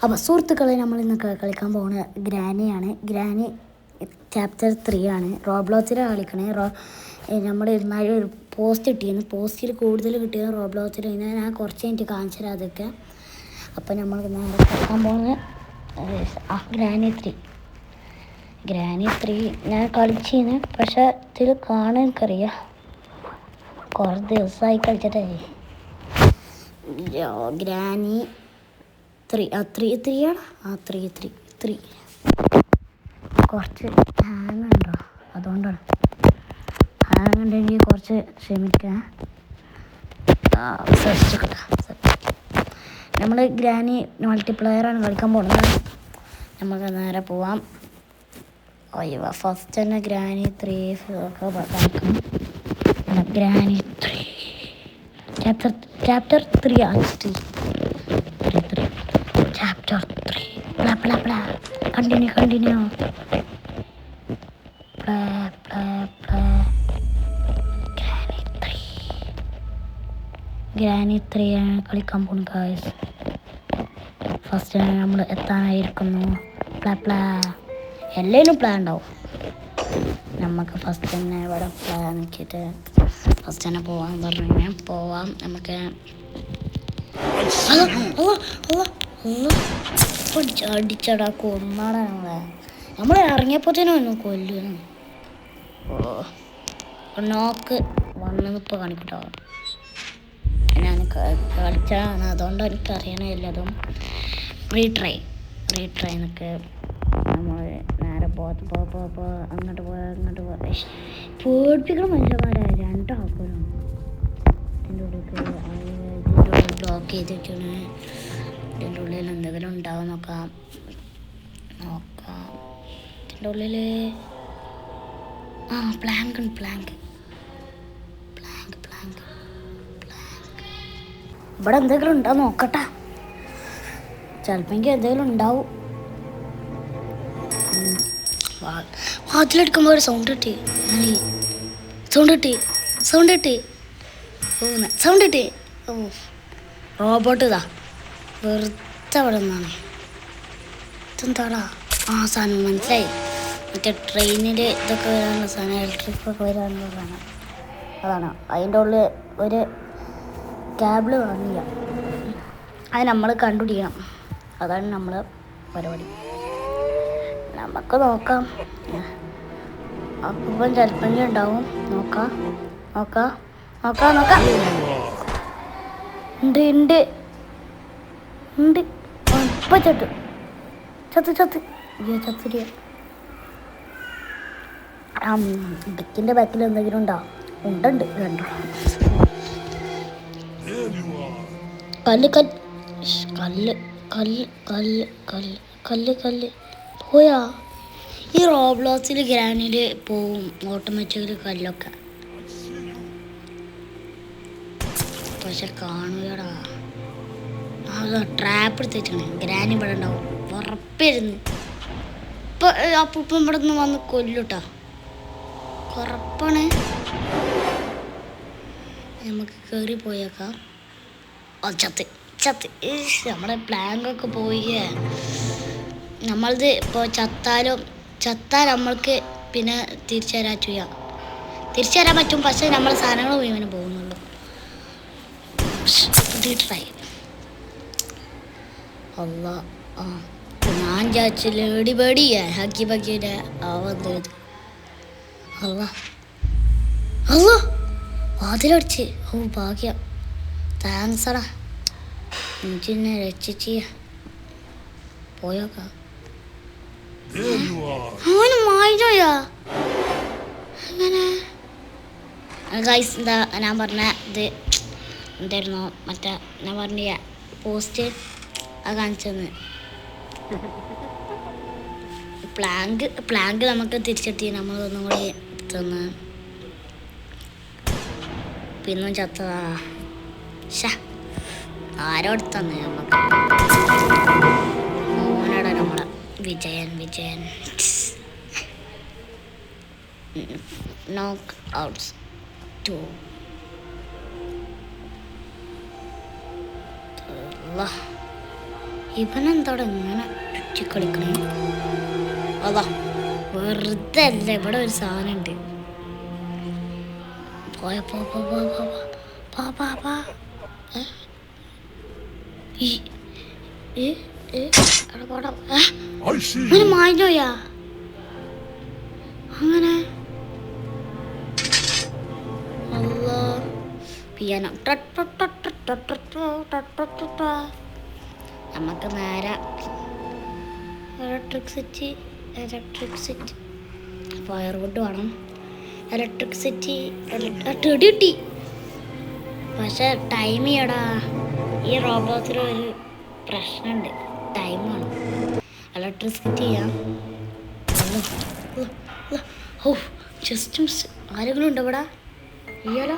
അപ്പോൾ സുഹൃത്തുക്കളെ, നമ്മൾ ഇന്ന് കളിക്കാൻ പോകുന്ന ഗ്രാനിയാണ്. ഗ്രാനി ചാപ്റ്റർ 3 ആണ്. റോബ്ലോക്സിലാണ് കളിക്കണേ. നമ്മൾ ഇരുന്നാലും ഒരു പോസ്റ്റ് കിട്ടിയിരുന്നു. പോസ്റ്റിൽ കൂടുതൽ കിട്ടിയത് റോബ്ലോക്സിൽ. ഞാൻ കുറച്ച് കഴിഞ്ഞിട്ട് കാണിച്ചു തരാം അതൊക്കെ. അപ്പോൾ നമ്മൾ കളിക്കാൻ പോകുന്നത് ഗ്രാനി 3 ഞാൻ കളിച്ചിരുന്നു. പക്ഷേ ഇതിൽ കാണാൻ എനിക്കറിയാം, കുറച്ച് ദിവസമായി കളിച്ചിട്ടേ. ഗ്രാനി 3 3 കുറച്ച് ഹാങ് ഉണ്ടോ, അതുകൊണ്ടാണ്. ഹാങ് ഉണ്ടെങ്കിൽ കുറച്ച് ക്ഷമിക്കാം. നമ്മൾ ഗ്രാനി മൾട്ടിപ്ലെയറാണ് കളിക്കാൻ പോകുന്നത്. നമുക്ക് നേരെ പോവാം. അയ്യോ, ഫസ്റ്റ് തന്നെ ഗ്രാനി 3 ഒക്കെ കളിക്കണം. ഗ്രാനി 3 ചാപ്റ്റർ 3 ആണ്. ചാപ്റ്റർ 3 കണ്ടിന്യൂ ഗ്രാനി 3 ആണ് കളിക്കാൻ പോകുന്നത് ഗായ്സ്. ഫസ്റ്റ് നമ്മൾ എത്താനായിരിക്കുന്നു. എല്ലാവരും പ്ലാൻ ഉണ്ടാവും. നമുക്ക് ഫസ്റ്റ് തന്നെ ഇവിടെ പ്ലാൻ വെച്ചിട്ട് ഫസ്റ്റ് തന്നെ പോവാൻ പറഞ്ഞു. പോവാം നമുക്ക്. അടിച്ചടാ കൊന്നാടാ നമ്മൾ ഇറങ്ങിയപ്പോഴത്തേനും ഒന്ന് കൊല്ലുന്നു. നോക്ക് വന്നെന്ന് ഇപ്പോൾ കാണിക്കട്ടോ. ഞാൻ കളിച്ചാണ്, അതുകൊണ്ട് എനിക്കറിയണ എല്ലാതും. റീട്രൈ എന്നൊക്കെ നമ്മൾ നേരെ അങ്ങോട്ട് പോയാൽ പേടിപ്പിക്കണം മനുഷ്യന്മാരായ രണ്ടാൾക്കാരും. ഇതിൻ്റെ ഉള്ളിൽ ബ്ലോക്ക് ചെയ്ത് വെച്ചാണ്. ഇതിൻ്റെ ഉള്ളിൽ എന്തെങ്കിലും ഉണ്ടാവും നോക്കാം. ഇതിൻ്റെ ഉള്ളിൽ പ്ലാങ്ക് ഇവിടെ എന്തെങ്കിലും ഉണ്ടോ നോക്കട്ടെ. ചിലപ്പോൾ എന്തെങ്കിലും ഉണ്ടാവും. വാതിലെടുക്കുമ്പോൾ ഒരു സൗണ്ട് കിട്ടി. ഓ, റോബോട്ട് ഇതാ വെറുതെ അവിടെ നിന്നാണ്. ഇതെന്താടാ? സാധനം മനസ്സിലായി. മറ്റേ ട്രെയിനിൽ ഇതൊക്കെ വരാനുള്ള സാധനം, ഇലക്ട്രിക്കൊക്കെ വരാനുള്ള സാധനം അതാണ്. അതിൻ്റെ ഉള്ളിൽ ഒരു കേബിള് വാങ്ങിയ അത് നമ്മൾ കണ്ടുപിടിക്കണം. അതാണ് നമ്മൾ പരിപാടി. നമുക്ക് നോക്കാം. അപ്പം ചിലപ്പം ഉണ്ടാവും. നോക്കാം. ഉണ്ട് ഇപ്പം ചത്തുരിയ. ബെക്കിൻ്റെ ബാക്കിൽ എന്തെങ്കിലും ഉണ്ടോ? ഉണ്ട് രണ്ടു. കല്ല് പോയാ. ഈ റോബ്ലോക്സിൽ ഗ്രാനിൽ പോവും ഓട്ടോമാറ്റിക്കലി കല്ലൊക്കെ. പക്ഷെ കാണൂലടാ. ട്രാപ്പ് എടുത്തിട്ടാണ്. ഗ്രാനി ഇവിടെ ഉണ്ടാവും ഉറപ്പായിരുന്നു. ഇപ്പം ഇവിടെ നിന്ന് വന്ന് കൊല്ലുട്ടാ, ഉറപ്പാണ്. നമുക്ക് കയറി പോയേക്കാം. ചത്ത് നമ്മുടെ പ്ലാങ്കൊക്കെ പോയി. നമ്മളത് ഇപ്പോൾ ചത്താൽ നമ്മൾക്ക് പിന്നെ തിരിച്ചു തരാൻ പറ്റും. പക്ഷേ നമ്മളെ സാധനങ്ങൾ മുഴുവൻ പോകുന്നുള്ളൂ. ട്രൈ അല്ല. ഞാൻ ചാച്ചു ലേഡി ബേഡിയാ ഹാക്കി ബാക്കിയുടെ വന്നത്. അല്ല വാതിലടിച്ച്. ഭാഗ്യം. താങ്ക്സടാ, എനിക്കെന്നെ രക്ഷിച്ച. പോയോക്കാം. അവന് മായിപ്പോയാ അങ്ങനെ. ഗൈസ്, എന്താ ഞാൻ പറഞ്ഞ ഇത് എന്തായിരുന്നു? മറ്റേ ഞാൻ പറഞ്ഞ പോസ്റ്റ് അത് കാണിച്ചെന്ന്. പ്ലാങ്ക് നമുക്ക് തിരിച്ചെത്തി. നമ്മൾ ഒന്നും കൂടി തന്ന് പിന്നും ചത്തതാ. ആരോ എടുത്തന്ന് നമുക്ക്. ഓനടാ നമ്മളെ വിജയൻ. നോക്ക് ഔട്ട്സ് 2. ഇവനെന്തോടെ ഇങ്ങനെ ചുറ്റി കളിക്കണേ? അതാ വെറുതെ അല്ല, ഇവിടെ ഒരു സാധനം ഉണ്ട്. പോയ പോ പോ പോ പോ പോ പോ പോ. മാഞ്ഞോയാ അങ്ങനെ പിയാനോ. നമുക്ക് നേരെ ഇലക്ട്രിക്സിറ്റി ഫയർവുഡ് വേണം. ഇലക്ട്രിക്സിറ്റി ടെടി കിട്ടി. പക്ഷെ ടൈം ചെയ്യടാ. ഈ റോബോട്ടിനൊരു പ്രശ്നമുണ്ട്, ടൈമാണ്. ഇലക്ട്രിസിറ്റി ചെയ്യാം. ഓ ജസ്റ്റ് മിസ്. ആരെങ്കിലും ഉണ്ടോ ഇവിടെ? ഇയ്യാലോ.